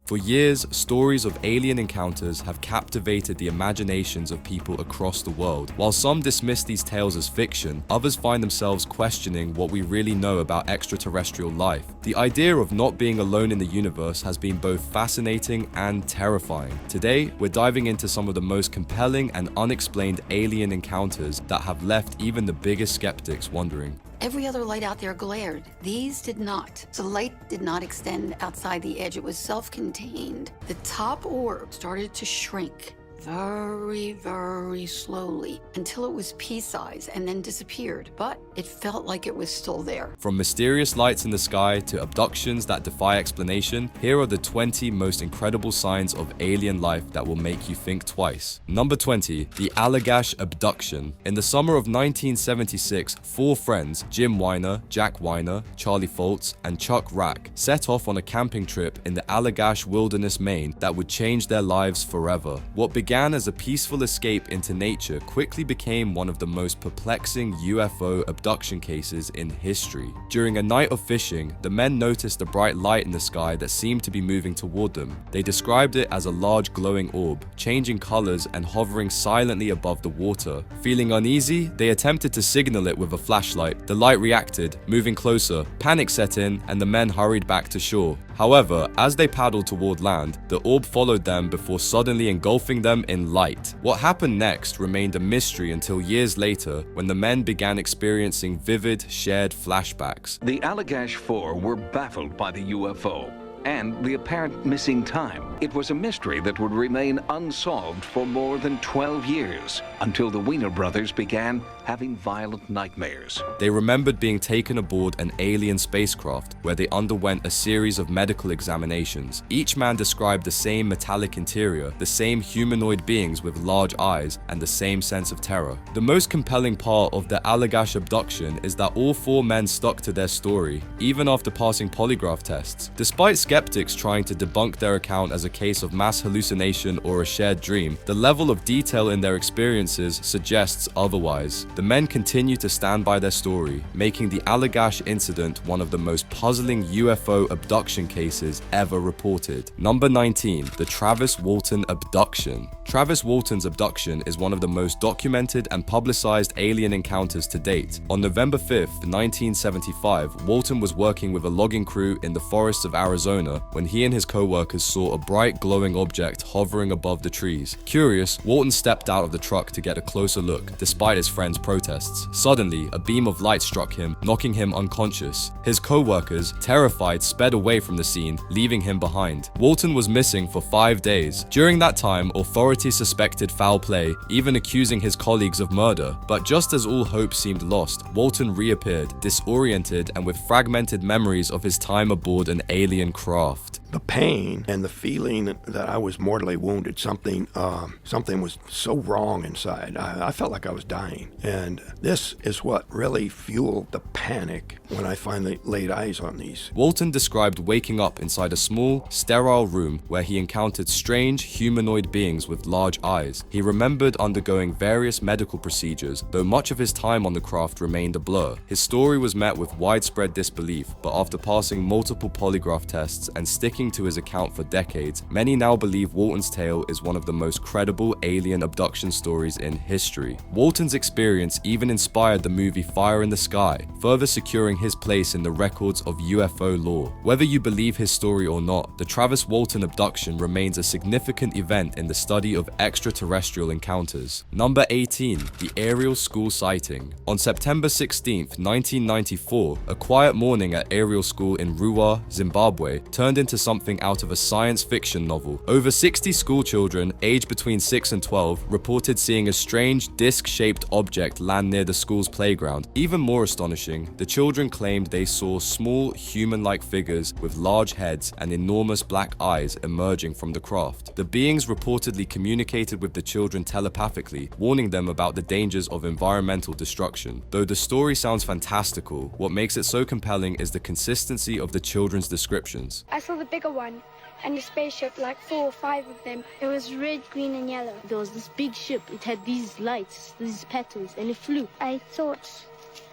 For years, stories of alien encounters have captivated the imaginations of people across the world. While some dismiss these tales as fiction, others find themselves questioning what we really know about extraterrestrial life. The idea of not being alone in the universe has been both fascinating and terrifying. Today, we're diving into some of the most compelling and unexplained alien encounters that have left even the biggest skeptics wondering. Every other light out there glared. These did not. The light did not extend outside the edge. It was self-contained. The top orb started to shrink very, very slowly until it was pea-sized and then disappeared. But it felt like it was still there. From mysterious lights in the sky to abductions that defy explanation, here are the 20 most incredible signs of alien life that will make you think twice. Number 20, the Allagash abduction. In the summer of 1976, 4 friends, Jim Weiner, Jack Weiner, Charlie Foltz, and Chuck Rack, set off on a camping trip in the Allagash Wilderness, Maine that would change their lives forever. What began as a peaceful escape into nature quickly became one of the most perplexing UFO abduction cases in history. During a night of fishing, the men noticed a bright light in the sky that seemed to be moving toward them. They described it as a large glowing orb, changing colors and hovering silently above the water. Feeling uneasy, they attempted to signal it with a flashlight. The light reacted, moving closer. Panic set in, and the men hurried back to shore. However, as they paddled toward land, the orb followed them before suddenly engulfing them in light. What happened next remained a mystery until years later, when the men began experiencing vivid, shared flashbacks. The Allagash 4 were baffled by the UFO and the apparent missing time. It was a mystery that would remain unsolved for more than 12 years, until the Weiner brothers began having violent nightmares. They remembered being taken aboard an alien spacecraft, where they underwent a series of medical examinations. Each man described the same metallic interior, the same humanoid beings with large eyes, and the same sense of terror. The most compelling part of the Allagash abduction is that all 4 men stuck to their story, even after passing polygraph tests. Despite skeptics trying to debunk their account as a case of mass hallucination or a shared dream, the level of detail in their experiences suggests otherwise. The men continue to stand by their story, making the Allagash incident one of the most puzzling UFO abduction cases ever reported. Number 19, the Travis Walton abduction. Travis Walton's abduction is one of the most documented and publicized alien encounters to date. On November 5th, 1975, Walton was working with a logging crew in the forests of Arizona when he and his co-workers saw a bright glowing object hovering above the trees. Curious, Walton stepped out of the truck to get a closer look, despite his friend's protests. Suddenly, a beam of light struck him, knocking him unconscious. His co-workers, terrified, sped away from the scene, leaving him behind. Walton was missing for 5 days. During that time, authorities suspected foul play, even accusing his colleagues of murder. But just as all hope seemed lost, Walton reappeared, disoriented and with fragmented memories of his time aboard an alien craft. The pain and the feeling that I was mortally wounded, something was so wrong inside. I felt like I was dying. And this is what really fueled the panic when I finally laid eyes on these. Walton described waking up inside a small, sterile room where he encountered strange humanoid beings with large eyes. He remembered undergoing various medical procedures, though much of his time on the craft remained a blur. His story was met with widespread disbelief, but after passing multiple polygraph tests and sticking to his account for decades, many now believe Walton's tale is one of the most credible alien abduction stories in history. Walton's experience even inspired the movie Fire in the Sky, further securing his place in the records of UFO lore. Whether you believe his story or not, the Travis Walton abduction remains a significant event in the study of extraterrestrial encounters. Number 18, the Ariel School sighting. On September 16, 1994, a quiet morning at Ariel School in Ruwa, Zimbabwe, turned into something out of a science fiction novel. Over 60 school children, aged between 6 and 12, reported seeing a strange disc-shaped object land near the school's playground. Even more astonishing, the children claimed they saw small, human-like figures with large heads and enormous black eyes emerging from the craft. The beings reportedly communicated with the children telepathically, warning them about the dangers of environmental destruction. Though the story sounds fantastical, what makes it so compelling is the consistency of the children's descriptions. I saw the bigger one and the spaceship, like 4 or 5 of them. It was red, green, and yellow. There was this big ship. It had these lights, these petals, and it flew. I thought,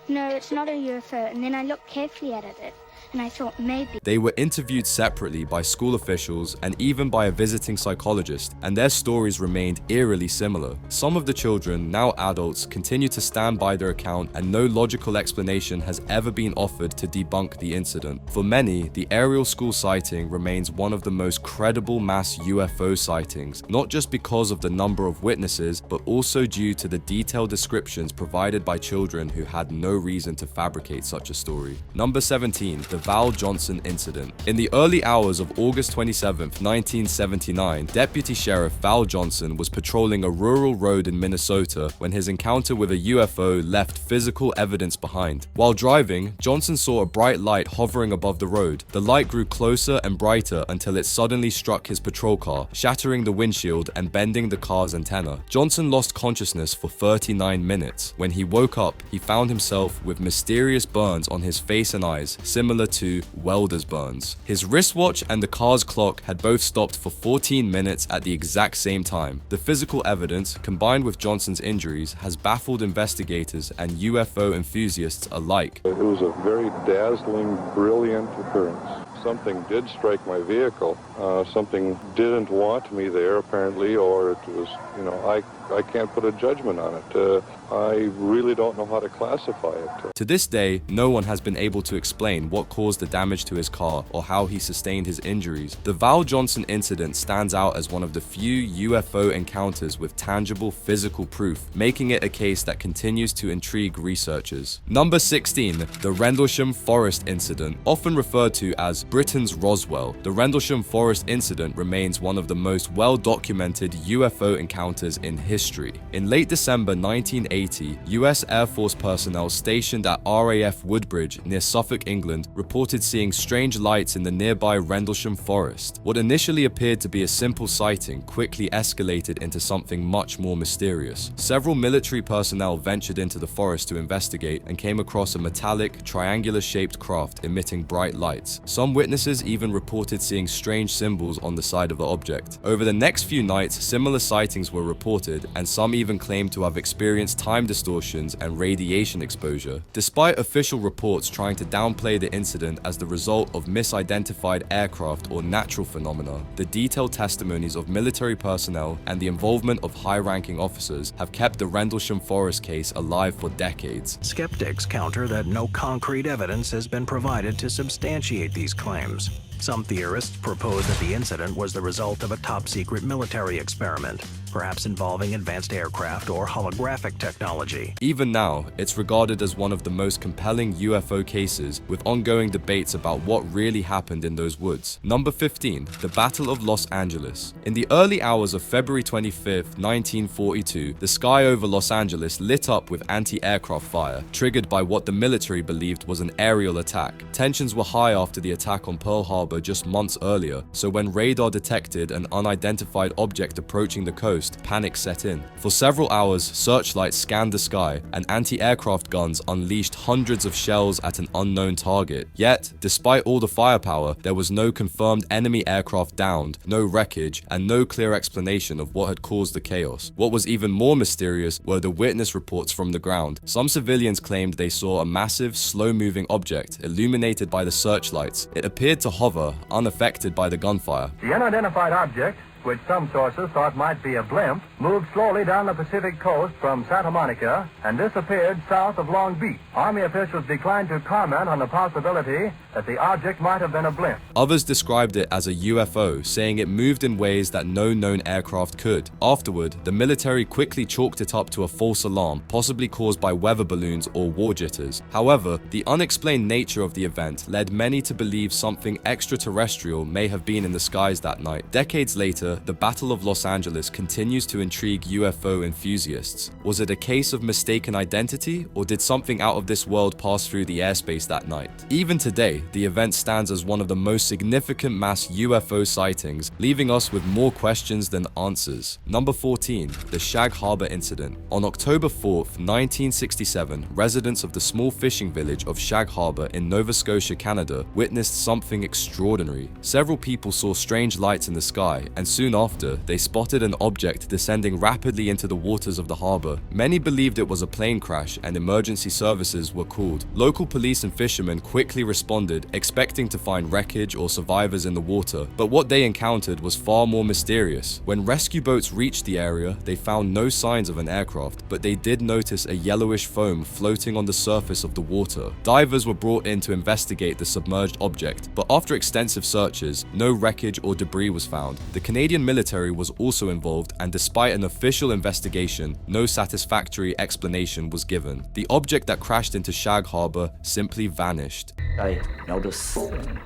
no, it's not a UFO. And then I looked carefully at it, and I thought maybe. They were interviewed separately by school officials and even by a visiting psychologist, and their stories remained eerily similar. Some of the children, now adults, continue to stand by their account, and no logical explanation has ever been offered to debunk the incident. For many, the aerial school sighting remains one of the most credible mass UFO sightings, not just because of the number of witnesses, but also due to the detailed descriptions provided by children who had no reason to fabricate such a story. Number 17, the Val Johnson incident. In the early hours of August 27, 1979, Deputy Sheriff Val Johnson was patrolling a rural road in Minnesota when his encounter with a UFO left physical evidence behind. While driving, Johnson saw a bright light hovering above the road. The light grew closer and brighter until it suddenly struck his patrol car, shattering the windshield and bending the car's antenna. Johnson lost consciousness for 39 minutes. When he woke up, he found himself with mysterious burns on his face and eyes, similar to welder's burns. His wristwatch and the car's clock had both stopped for 14 minutes at the exact same time. The physical evidence, combined with Johnson's injuries, has baffled investigators and UFO enthusiasts alike. It was a very dazzling, brilliant occurrence. Something did strike my vehicle. Something didn't want me there, apparently, or it was, I can't put a judgment on it. I really don't know how to classify it. To this day, no one has been able to explain what caused the damage to his car or how he sustained his injuries. The Val Johnson incident stands out as one of the few UFO encounters with tangible physical proof, making it a case that continues to intrigue researchers. Number 16, the Rendlesham Forest incident. Often referred to as Britain's Roswell, the Rendlesham Forest incident remains one of the most well-documented UFO encounters in history. In late December 1980, US Air Force personnel stationed at RAF Woodbridge near Suffolk, England, reported seeing strange lights in the nearby Rendlesham Forest. What initially appeared to be a simple sighting quickly escalated into something much more mysterious. Several military personnel ventured into the forest to investigate and came across a metallic, triangular-shaped craft emitting bright lights. Some witnesses even reported seeing strange symbols on the side of the object. Over the next few nights, similar sightings were reported, and some even claimed to have experienced time distortions and radiation exposure. Despite official reports trying to downplay the incident as the result of misidentified aircraft or natural phenomena, the detailed testimonies of military personnel and the involvement of high-ranking officers have kept the Rendlesham Forest case alive for decades. Skeptics counter that no concrete evidence has been provided to substantiate these claims. Some theorists propose that the incident was the result of a top-secret military experiment, perhaps involving advanced aircraft or holographic technology. Even now, it's regarded as one of the most compelling UFO cases, with ongoing debates about what really happened in those woods. Number 15, the Battle of Los Angeles. In the early hours of February 25, 1942, the sky over Los Angeles lit up with anti-aircraft fire, triggered by what the military believed was an aerial attack. Tensions were high after the attack on Pearl Harbor just months earlier, so when radar detected an unidentified object approaching the coast, panic set in. For several hours, searchlights scanned the sky, and anti-aircraft guns unleashed hundreds of shells at an unknown target. Yet, despite all the firepower, there was no confirmed enemy aircraft downed, no wreckage, and no clear explanation of what had caused the chaos. What was even more mysterious were the witness reports from the ground. Some civilians claimed they saw a massive, slow-moving object illuminated by the searchlights. It appeared to hover, unaffected by the gunfire. The unidentified object, which some sources thought might be a blimp, moved slowly down the Pacific coast from Santa Monica and disappeared south of Long Beach. Army officials declined to comment on the possibility that the object might have been a blimp. Others described it as a UFO, saying it moved in ways that no known aircraft could. Afterward, the military quickly chalked it up to a false alarm, possibly caused by weather balloons or war jitters. However, the unexplained nature of the event led many to believe something extraterrestrial may have been in the skies that night. Decades later, the Battle of Los Angeles continues to intrigue UFO enthusiasts. Was it a case of mistaken identity, or did something out of this world pass through the airspace that night? Even today, the event stands as one of the most significant mass UFO sightings, leaving us with more questions than answers. Number 14, the Shag Harbor incident. On October 4th, 1967, residents of the small fishing village of Shag Harbor in Nova Scotia, Canada, witnessed something extraordinary. Several people saw strange lights in the sky, and soon soon after, they spotted an object descending rapidly into the waters of the harbor. Many believed it was a plane crash and emergency services were called. Local police and fishermen quickly responded, expecting to find wreckage or survivors in the water, but what they encountered was far more mysterious. When rescue boats reached the area, they found no signs of an aircraft, but they did notice a yellowish foam floating on the surface of the water. Divers were brought in to investigate the submerged object, but after extensive searches, no wreckage or debris was found. The Canadian military was also involved, and despite an official investigation, no satisfactory explanation was given. The object that crashed into Shag Harbor simply vanished. I noticed a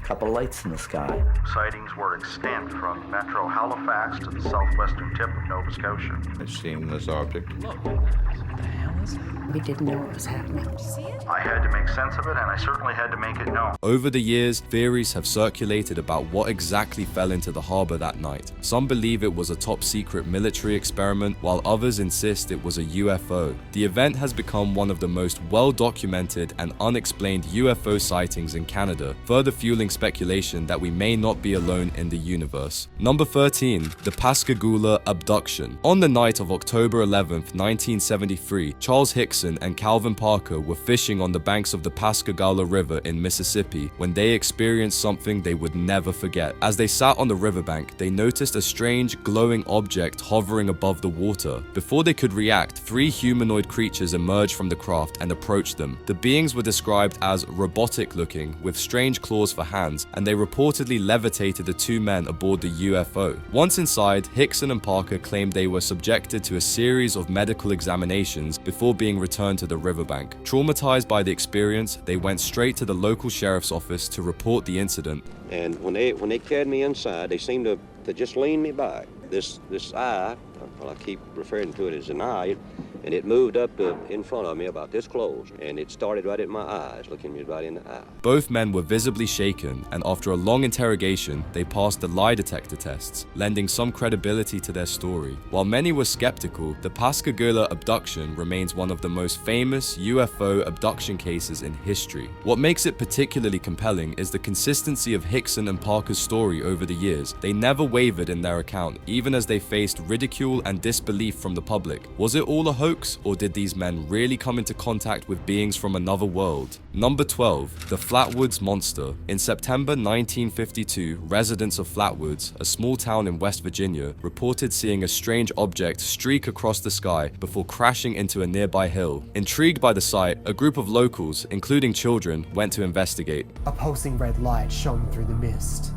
couple lights in the sky. Sightings were extant from Metro Halifax to the southwestern tip of Nova Scotia. I've seen this object. We didn't know what was happening. I had to make sense of it, and I certainly had to make it known. Over the years, theories have circulated about what exactly fell into the harbor that night. Some believe it was a top-secret military experiment, while others insist it was a UFO. The event has become one of the most well-documented and unexplained UFO sightings in Canada, further fueling speculation that we may not be alone in the universe. Number 13. The Pascagoula Abduction. On the night of October 11th, 1973, Charles Hickson and Calvin Parker were fishing on the banks of the Pascagoula River in Mississippi when they experienced something they would never forget. As they sat on the riverbank, they noticed a strange, glowing object hovering above the water. Before they could react, 3 humanoid creatures emerged from the craft and approached them. The beings were described as robotic-looking, with strange claws for hands, and they reportedly levitated the 2 men aboard the UFO. Once inside, Hickson and Parker claimed they were subjected to a series of medical examinations before being returned to the riverbank. Traumatized by the experience, they went straight to the local sheriff's office to report the incident. And when they carried me inside, they seemed to just lean me back. This eye, well, I keep referring to it as an eye, and it moved up in front of me about this close, and it started right at my eyes, looking me right in the eye. Both men were visibly shaken, and after a long interrogation, they passed the lie detector tests, lending some credibility to their story. While many were skeptical, the Pascagoula abduction remains one of the most famous UFO abduction cases in history. What makes it particularly compelling is the consistency of Hickson and Parker's story over the years. They never wavered in their account, even as they faced ridicule and disbelief from the public. Was it all a hoax, or did these men really come into contact with beings from another world? Number 12. The Flatwoods Monster. In September 1952, residents of Flatwoods, a small town in West Virginia, reported seeing a strange object streak across the sky before crashing into a nearby hill. Intrigued by the sight, a group of locals, including children, went to investigate. A pulsing red light shone through the mist.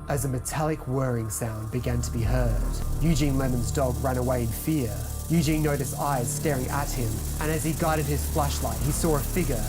As a metallic whirring sound began to be heard, Eugene Lemon's dog ran away in fear. Eugene noticed eyes staring at him, and as he guided his flashlight, he saw a figure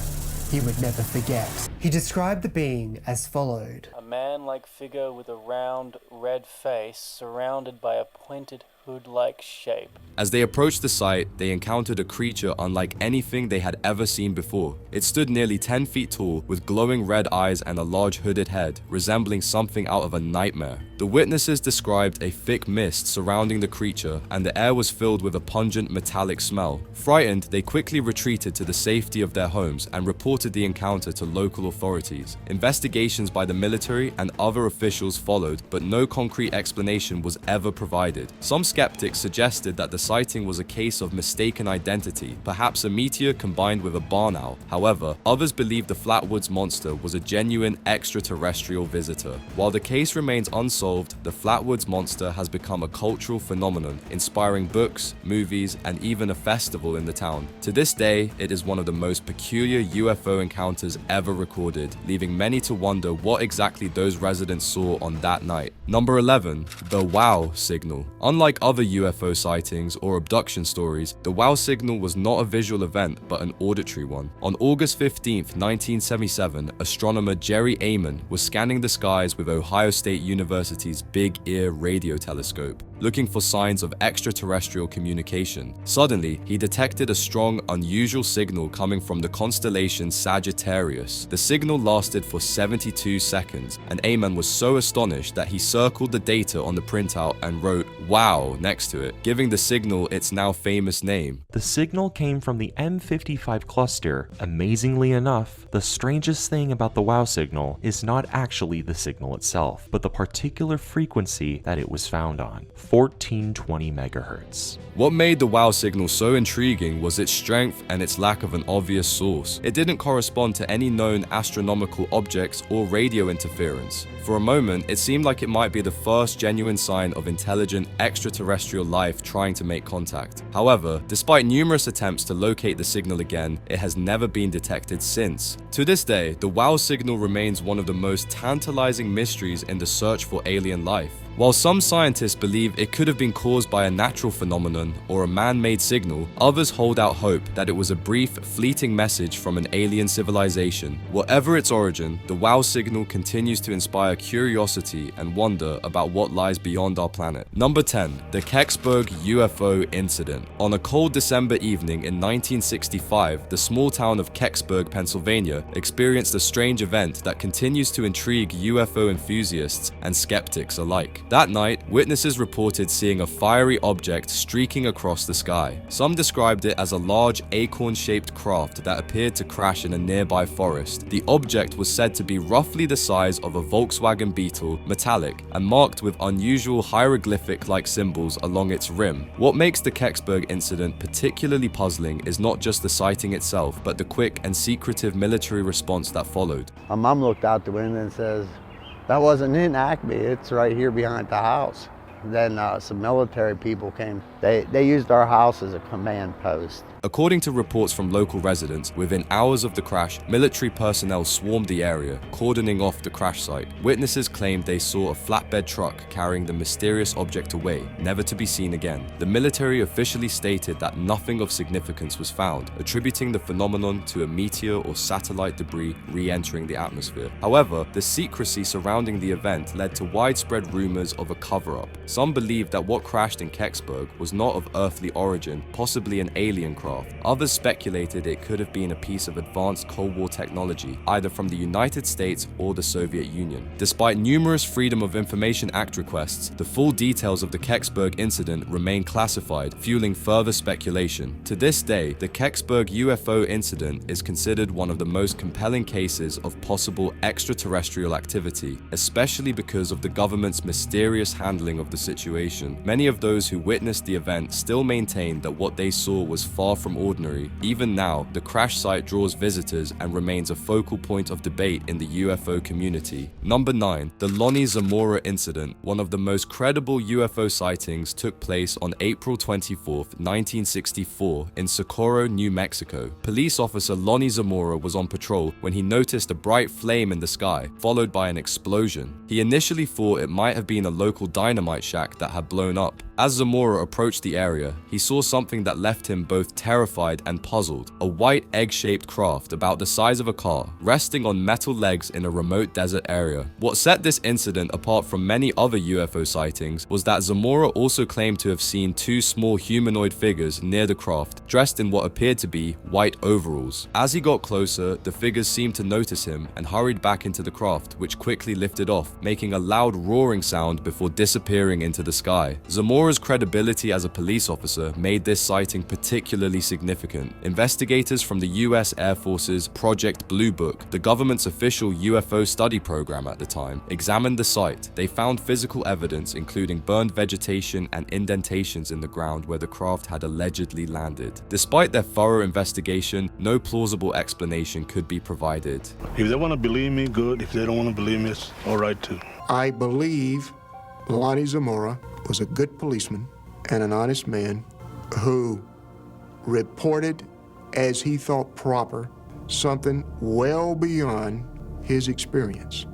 he would never forget. He described the being as followed. A man-like figure with a round, red face surrounded by a pointed hood-like shape. As they approached the site, they encountered a creature unlike anything they had ever seen before. It stood nearly 10 feet tall, with glowing red eyes and a large hooded head, resembling something out of a nightmare. The witnesses described a thick mist surrounding the creature, and the air was filled with a pungent metallic smell. Frightened, they quickly retreated to the safety of their homes and reported the encounter to local authorities. Investigations by the military and other officials followed, but no concrete explanation was ever provided. Some skeptics suggested that the sighting was a case of mistaken identity, perhaps a meteor combined with a barn owl. However, others believe the Flatwoods Monster was a genuine extraterrestrial visitor. While the case remains unsolved, the Flatwoods Monster has become a cultural phenomenon, inspiring books, movies, and even a festival in the town. To this day, it is one of the most peculiar UFO encounters ever recorded, leaving many to wonder what exactly those residents saw on that night. Number 11. The WOW Signal. Unlike other UFO sightings or abduction stories, the WOW signal was not a visual event but an auditory one. On August 15, 1977, astronomer Jerry Amon was scanning the skies with Ohio State University's Big Ear radio telescope, looking for signs of extraterrestrial communication. Suddenly, he detected a strong, unusual signal coming from the constellation Sagittarius. The signal lasted for 72 seconds, and Amon was so astonished that he circled the data on the printout and wrote "Wow" next to it, giving the signal its now famous name. The signal came from the M55 cluster. Amazingly enough, the strangest thing about the WOW signal is not actually the signal itself, but the particular frequency that it was found on, 1420 megahertz. What made the WOW signal so intriguing was its strength and its lack of an obvious source. It didn't correspond to any known astronomical objects or radio interference. For a moment, it seemed like it might be the first genuine sign of intelligent extraterrestrial life trying to make contact. However, despite numerous attempts to locate the signal again, it has never been detected since. To this day, the WOW signal remains one of the most tantalizing mysteries in the search for alien life. While some scientists believe it could have been caused by a natural phenomenon or a man-made signal, others hold out hope that it was a brief, fleeting message from an alien civilization. Whatever its origin, the WOW signal continues to inspire curiosity and wonder about what lies beyond our planet. Number 10. The Kecksburg UFO Incident. On a cold December evening in 1965, the small town of Kecksburg, Pennsylvania, experienced a strange event that continues to intrigue UFO enthusiasts and skeptics alike. That night, witnesses reported seeing a fiery object streaking across the sky. Some described it as a large acorn-shaped craft that appeared to crash in a nearby forest. The object was said to be roughly the size of a Volkswagen Beetle, metallic, and marked with unusual hieroglyphic-like symbols along its rim. What makes the Kecksburg incident particularly puzzling is not just the sighting itself, but the quick and secretive military response that followed. My mom looked out the window and says, "That wasn't in Acme, it's right here behind the house." Then some military people came. They used our house as a command post. According to reports from local residents, within hours of the crash, military personnel swarmed the area, cordoning off the crash site. Witnesses claimed they saw a flatbed truck carrying the mysterious object away, never to be seen again. The military officially stated that nothing of significance was found, attributing the phenomenon to a meteor or satellite debris re-entering the atmosphere. However, the secrecy surrounding the event led to widespread rumors of a cover-up. Some believed that what crashed in Kecksburg was not of earthly origin, possibly an alien craft. Others speculated it could have been a piece of advanced Cold War technology, either from the United States or the Soviet Union. Despite numerous Freedom of Information Act requests, the full details of the Kecksburg incident remain classified, fueling further speculation. To this day, the Kecksburg UFO incident is considered one of the most compelling cases of possible extraterrestrial activity, especially because of the government's mysterious handling of the situation. Many of those who witnessed the event still maintain that what they saw was far from ordinary. Even now, the crash site draws visitors and remains a focal point of debate in the UFO community. Number 9. The Lonnie Zamora Incident. One of the most credible UFO sightings took place on April 24, 1964 in Socorro, New Mexico. Police officer Lonnie Zamora was on patrol when he noticed a bright flame in the sky, followed by an explosion. He initially thought it might have been a local dynamite shack that had blown up. As Zamora approached the area, he saw something that left him both terrified and puzzled. A white egg-shaped craft about the size of a car, resting on metal legs in a remote desert area. What set this incident apart from many other UFO sightings was that Zamora also claimed to have seen two small humanoid figures near the craft, dressed in what appeared to be white overalls. As he got closer, the figures seemed to notice him and hurried back into the craft, which quickly lifted off, making a loud roaring sound before disappearing into the sky. Zamora's credibility as a police officer made this sighting particularly significant. Investigators from the US Air Force's Project Blue Book, the government's official UFO study program at the time, examined the site. They found physical evidence including burned vegetation and indentations in the ground where the craft had allegedly landed. Despite their thorough investigation, no plausible explanation could be provided. If they want to believe me, good. If they don't want to believe me, it's all right too. I believe Lonnie Zamora was a good policeman and an honest man who reported as he thought proper something well beyond his experience.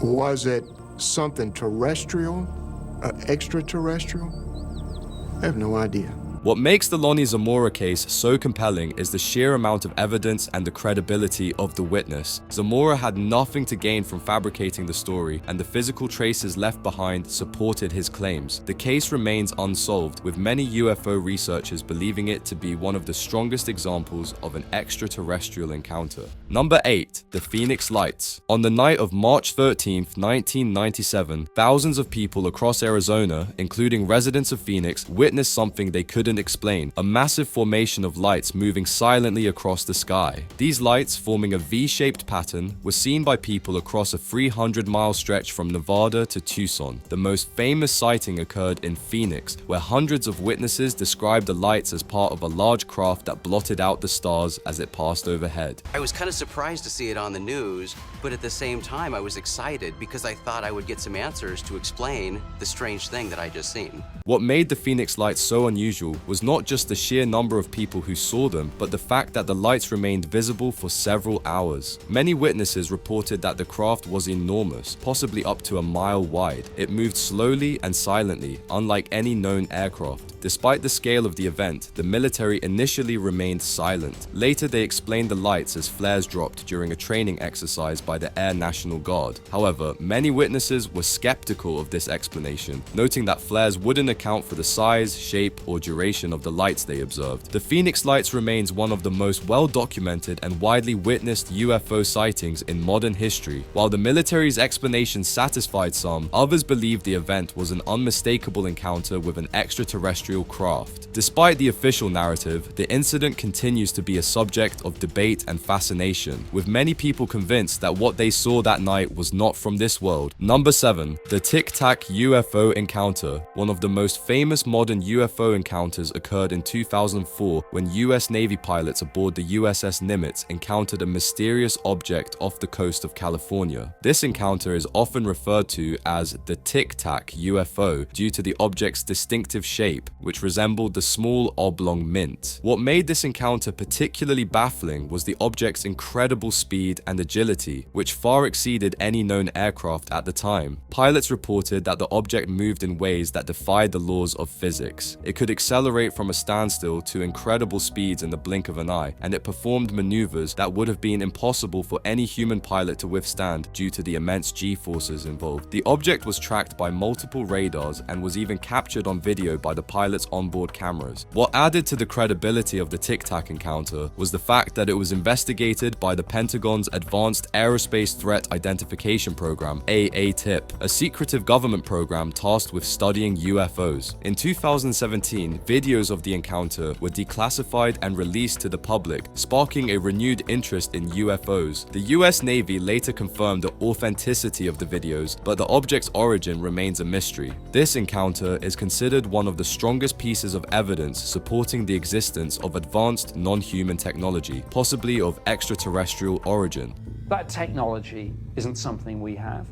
Was it something terrestrial, extraterrestrial? I have no idea. What makes the Lonnie Zamora case so compelling is the sheer amount of evidence and the credibility of the witness. Zamora had nothing to gain from fabricating the story, and the physical traces left behind supported his claims. The case remains unsolved, with many UFO researchers believing it to be one of the strongest examples of an extraterrestrial encounter. Number 8. The Phoenix Lights. On the night of March 13, 1997, thousands of people across Arizona, including residents of Phoenix, witnessed something they couldn't explain: a massive formation of lights moving silently across the sky. These lights, forming a V-shaped pattern, were seen by people across a 300-mile stretch from Nevada to Tucson. The most famous sighting occurred in Phoenix, where hundreds of witnesses described the lights as part of a large craft that blotted out the stars as it passed overhead. I was kind of surprised to see it on the news, but at the same time I was excited because I thought I would get some answers to explain the strange thing that I just seen. What made the Phoenix Lights so unusual was not just the sheer number of people who saw them, but the fact that the lights remained visible for several hours. Many witnesses reported that the craft was enormous, possibly up to a mile wide. It moved slowly and silently, unlike any known aircraft. Despite the scale of the event, the military initially remained silent. Later, they explained the lights as flares dropped during a training exercise by the Air National Guard. However, many witnesses were skeptical of this explanation, noting that flares wouldn't account for the size, shape, or duration of the lights they observed. The Phoenix Lights remains one of the most well-documented and widely witnessed UFO sightings in modern history. While the military's explanation satisfied some, others believed the event was an unmistakable encounter with an extraterrestrial craft. Despite the official narrative, the incident continues to be a subject of debate and fascination, with many people convinced that what they saw that night was not from this world. Number 7. The Tic Tac UFO Encounter. One of the most famous modern UFO encounters occurred in 2004 when US Navy pilots aboard the USS Nimitz encountered a mysterious object off the coast of California. This encounter is often referred to as the Tic Tac UFO due to the object's distinctive shape, which resembled the small oblong mint. What made this encounter particularly baffling was the object's incredible speed and agility, which far exceeded any known aircraft at the time. Pilots reported that the object moved in ways that defied the laws of physics. It could accelerate from a standstill to incredible speeds in the blink of an eye, and it performed maneuvers that would have been impossible for any human pilot to withstand due to the immense G-forces involved. The object was tracked by multiple radars and was even captured on video by the pilot's onboard cameras. What added to the credibility of the Tic Tac encounter was the fact that it was investigated by the Pentagon's Advanced Aerospace Threat Identification Program, AATIP, a secretive government program tasked with studying UFOs. In 2017, videos of the encounter were declassified and released to the public, sparking a renewed interest in UFOs. The US Navy later confirmed the authenticity of the videos, but the object's origin remains a mystery. This encounter is considered one of the strongest pieces of evidence supporting the existence of advanced non-human technology, possibly of extraterrestrial origin. That technology isn't something we have.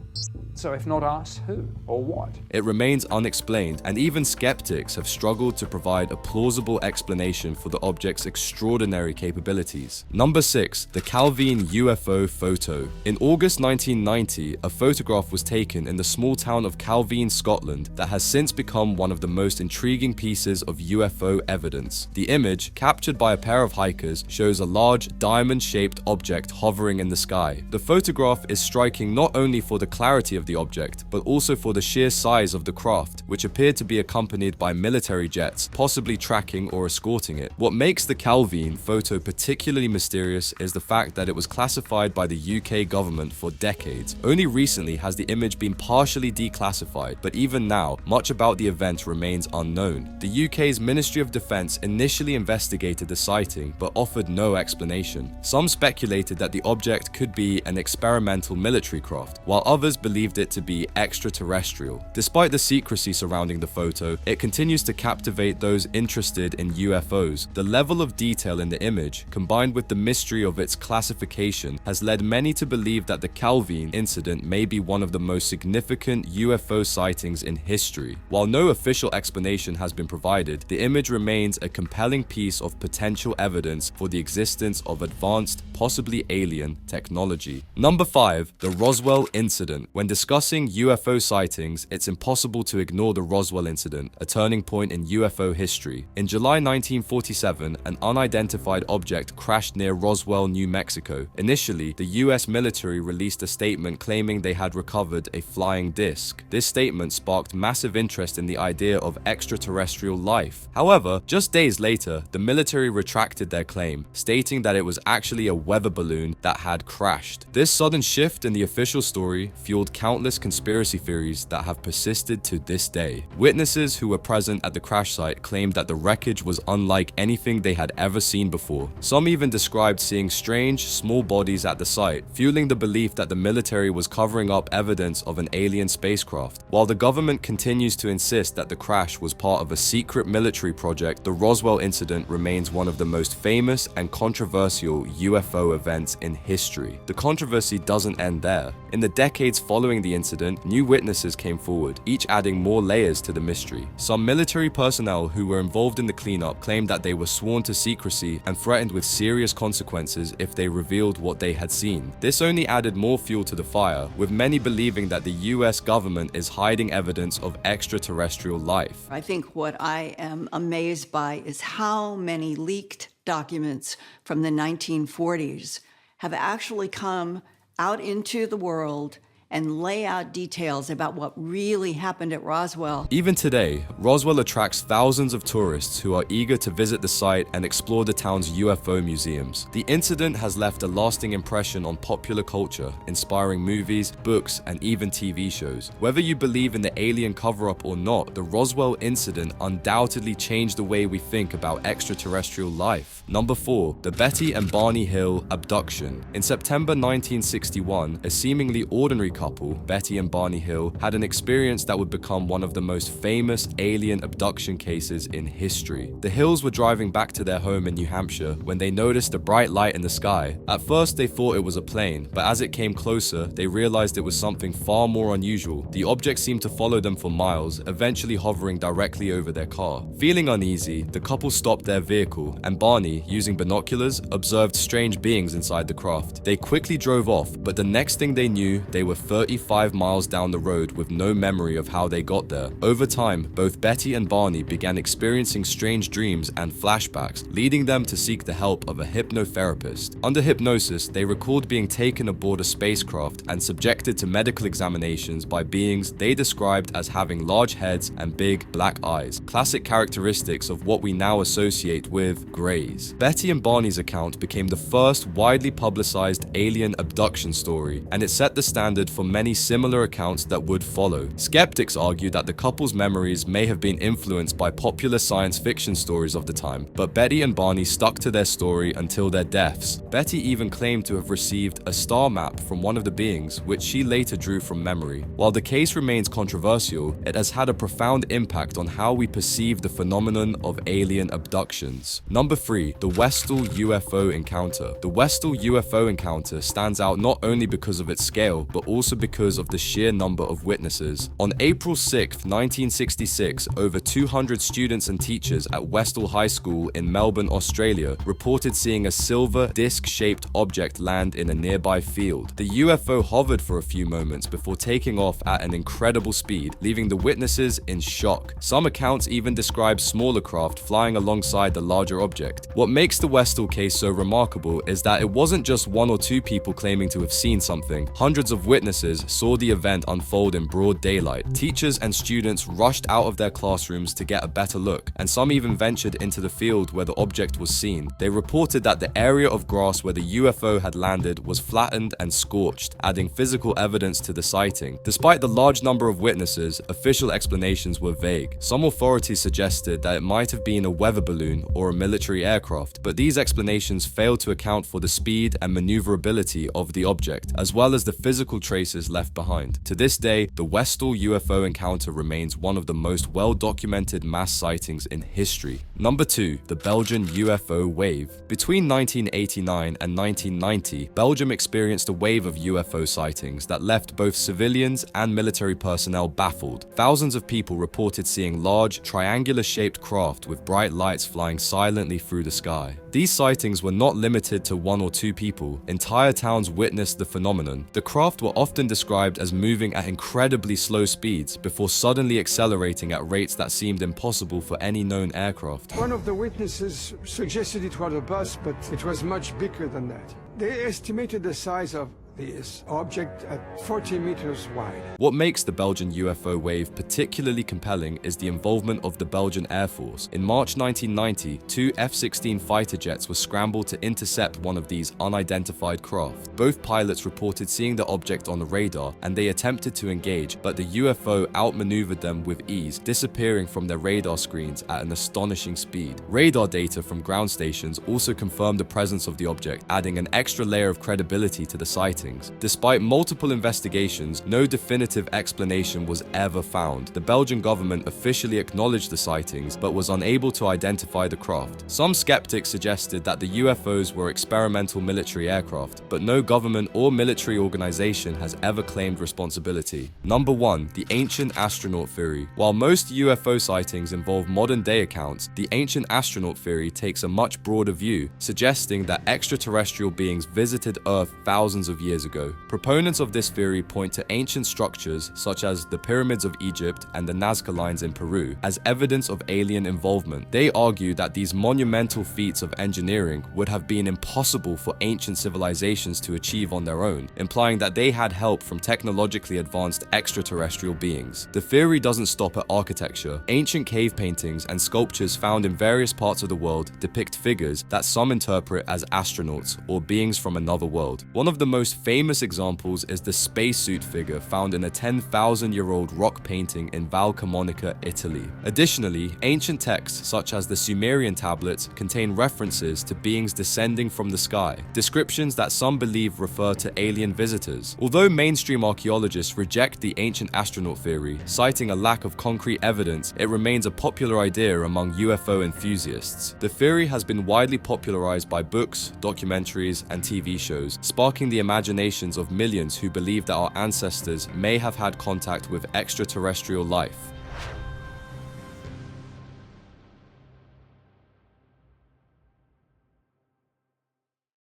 So if not us, who or what? It remains unexplained, and even skeptics have struggled to provide a plausible explanation for the object's extraordinary capabilities. Number 6. The Calvine UFO Photo. In August 1990, a photograph was taken in the small town of Calvine, Scotland, that has since become one of the most intriguing pieces of UFO evidence. The image, captured by a pair of hikers, shows a large diamond-shaped object hovering in the sky. The photograph is striking not only for the clarity of the object, but also for the sheer size of the craft, which appeared to be accompanied by military jets, possibly tracking or escorting it. What makes the Calvine photo particularly mysterious is the fact that it was classified by the UK government for decades. Only recently has the image been partially declassified, but even now, much about the event remains unknown. The UK's Ministry of Defence initially investigated the sighting, but offered no explanation. Some speculated that the object could be an experimental military craft, while others believed it to be extraterrestrial. Despite the secrecy surrounding the photo, it continues to captivate those interested in UFOs. The level of detail in the image, combined with the mystery of its classification, has led many to believe that the Calvine incident may be one of the most significant UFO sightings in history. While no official explanation has been provided, the image remains a compelling piece of potential evidence for the existence of advanced, possibly alien, technology. Number 5. The Roswell Incident. When discussing UFO sightings, it's impossible to ignore the Roswell incident, a turning point in UFO history. In July 1947, an unidentified object crashed near Roswell, New Mexico. Initially, the US military released a statement claiming they had recovered a flying disc. This statement sparked massive interest in the idea of extraterrestrial life. However, just days later, the military retracted their claim, stating that it was actually a weather balloon that had crashed. This sudden shift in the official story fueled countless conspiracy theories that have persisted to this day. Witnesses who were present at the crash site claimed that the wreckage was unlike anything they had ever seen before. Some even described seeing strange, small bodies at the site, fueling the belief that the military was covering up evidence of an alien spacecraft. While the government continues to insist that the crash was part of a secret military project, the Roswell incident remains one of the most famous and controversial UFO events in history. The controversy doesn't end there. In the decades following the incident, new witnesses came forward, each adding more layers to the mystery. Some military personnel who were involved in the cleanup claimed that they were sworn to secrecy and threatened with serious consequences if they revealed what they had seen. This only added more fuel to the fire, with many believing that the US government is hiding evidence of extraterrestrial life. I think what I am amazed by is how many leaked documents from the 1940s have actually come out into the world and lay out details about what really happened at Roswell. Even today, Roswell attracts thousands of tourists who are eager to visit the site and explore the town's UFO museums. The incident has left a lasting impression on popular culture, inspiring movies, books, and even TV shows. Whether you believe in the alien cover-up or not, the Roswell incident undoubtedly changed the way we think about extraterrestrial life. Number 4, the Betty and Barney Hill abduction. In September 1961, a seemingly ordinary couple, Betty and Barney Hill, had an experience that would become one of the most famous alien abduction cases in history. The Hills were driving back to their home in New Hampshire when they noticed a bright light in the sky. At first, they thought it was a plane, but as it came closer, they realized it was something far more unusual. The object seemed to follow them for miles, eventually hovering directly over their car. Feeling uneasy, the couple stopped their vehicle, and Barney, using binoculars, observed strange beings inside the craft. They quickly drove off, but the next thing they knew, they were 35 miles down the road with no memory of how they got there. Over time, both Betty and Barney began experiencing strange dreams and flashbacks, leading them to seek the help of a hypnotherapist. Under hypnosis, they recalled being taken aboard a spacecraft and subjected to medical examinations by beings they described as having large heads and big black eyes, classic characteristics of what we now associate with greys. Betty and Barney's account became the first widely publicized alien abduction story, and it set the standard for many similar accounts that would follow. Skeptics argue that the couple's memories may have been influenced by popular science fiction stories of the time, but Betty and Barney stuck to their story until their deaths. Betty even claimed to have received a star map from one of the beings, which she later drew from memory. While the case remains controversial, it has had a profound impact on how we perceive the phenomenon of alien abductions. Number 3, the Westall UFO encounter. The Westall UFO encounter stands out not only because of its scale, but also because of the sheer number of witnesses. On April 6, 1966, over 200 students and teachers at Westall High School in Melbourne, Australia, reported seeing a silver disc-shaped object land in a nearby field. The UFO hovered for a few moments before taking off at an incredible speed, leaving the witnesses in shock. Some accounts even describe smaller craft flying alongside the larger object. What makes the Westall case so remarkable is that it wasn't just one or two people claiming to have seen something. Hundreds of witnesses saw the event unfold in broad daylight. Teachers and students rushed out of their classrooms to get a better look, and some even ventured into the field where the object was seen. They reported that the area of grass where the UFO had landed was flattened and scorched, adding physical evidence to the sighting. Despite the large number of witnesses, official explanations were vague. Some authorities suggested that it might have been a weather balloon or a military aircraft, but these explanations failed to account for the speed and maneuverability of the object, as well as the physical traces left behind. To this day, the Westall UFO encounter remains one of the most well-documented mass sightings in history. Number 2, the Belgian UFO wave. Between 1989 and 1990, Belgium experienced a wave of UFO sightings that left both civilians and military personnel baffled. Thousands of people reported seeing large, triangular-shaped craft with bright lights flying silently through the sky. These sightings were not limited to one or two people. Entire towns witnessed the phenomenon. The craft were often often described as moving at incredibly slow speeds before suddenly accelerating at rates that seemed impossible for any known aircraft. One of the witnesses suggested it was a bus, but it was much bigger than that. They estimated the size of this object at 40 meters wide. What makes the Belgian UFO wave particularly compelling is the involvement of the Belgian Air Force. In March 1990, 2 F-16 fighter jets were scrambled to intercept one of these unidentified craft. Both pilots reported seeing the object on the radar, and they attempted to engage, but the UFO outmaneuvered them with ease, disappearing from their radar screens at an astonishing speed. Radar data from ground stations also confirmed the presence of the object, adding an extra layer of credibility to the sighting. Despite multiple investigations, no definitive explanation was ever found. The Belgian government officially acknowledged the sightings, but was unable to identify the craft. Some skeptics suggested that the UFOs were experimental military aircraft, but no government or military organization has ever claimed responsibility. Number 1. The ancient astronaut theory. While most UFO sightings involve modern-day accounts, the ancient astronaut theory takes a much broader view, suggesting that extraterrestrial beings visited Earth thousands of years ago. Proponents of this theory point to ancient structures such as the pyramids of Egypt and the Nazca lines in Peru as evidence of alien involvement. They argue that these monumental feats of engineering would have been impossible for ancient civilizations to achieve on their own, implying that they had help from technologically advanced extraterrestrial beings. The theory doesn't stop at architecture. Ancient cave paintings and sculptures found in various parts of the world depict figures that some interpret as astronauts or beings from another world. One of the most famous examples is the spacesuit figure found in a 10,000-year-old rock painting in Val Camonica, Italy. Additionally, ancient texts such as the Sumerian tablets contain references to beings descending from the sky, descriptions that some believe refer to alien visitors. Although mainstream archaeologists reject the ancient astronaut theory, citing a lack of concrete evidence, it remains a popular idea among UFO enthusiasts. The theory has been widely popularized by books, documentaries, and TV shows, sparking the imaginations of millions who believe that our ancestors may have had contact with extraterrestrial life.